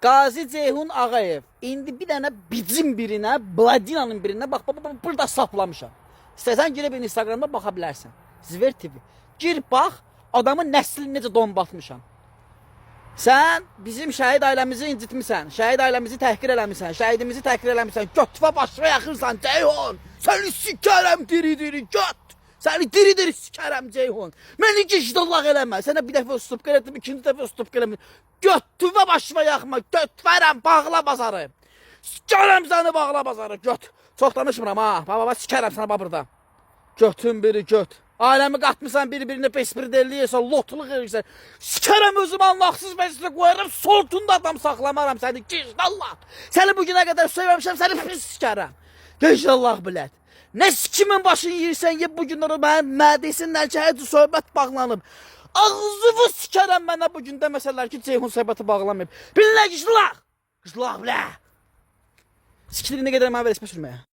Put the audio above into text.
Qazi Ceyhun Ağayev. İndi bir dənə bicim birinə, Bladinanın birinə bax burada saplamışam. İstəsən girib Instagramda baxa bilərsən. Zver TV. Gir bax, adamın nəslini necə donbatmışam. Sən bizim şəhid ailəmizi incitmisən, şəhid ailəmizi təhqir eləmisən, şəhidimizi təhqir eləmisən, götüfə başına yaxırsan Ceyhun. Səni sikərəm diri-diri göt. Səni diri-diri sikərəm Ceyhun. Məni gicdallaq eləmə. Sənə bir dəfə üstub elədim, ikinci dəfə üstub elədim. Götüfə başına yaxma, götfərəm, bağla bazarı. Sikərəm səni bağla bazarı, göt. Çox danışmıram ha, baba sikərəm sənə burada. Götün biri göt. Aləmi qatmısan bir-birinə pesprit eləyirsən, lotluq eləyirsən. Sikərəm özüm anlaqsız məclisə qoyarım, soltunda adam saxlamaram səni, gicdallaq. Səni bugünə qədər söyləmişəm, səni pis sikərəm. Gicdallaq bilət. Nə sikimin başını yiyirsən, ye bugünləri mənim mədəsinlər ki, hədi söhbət bağlanıb. Ağzımı sikərəm mənə bugün deməsələr ki, Ceyhun söhbəti bağlamayıb. Bilinə gicdallaq. Gicdallaq bilə. Sikirini qədər mən vəlismə sürməyə.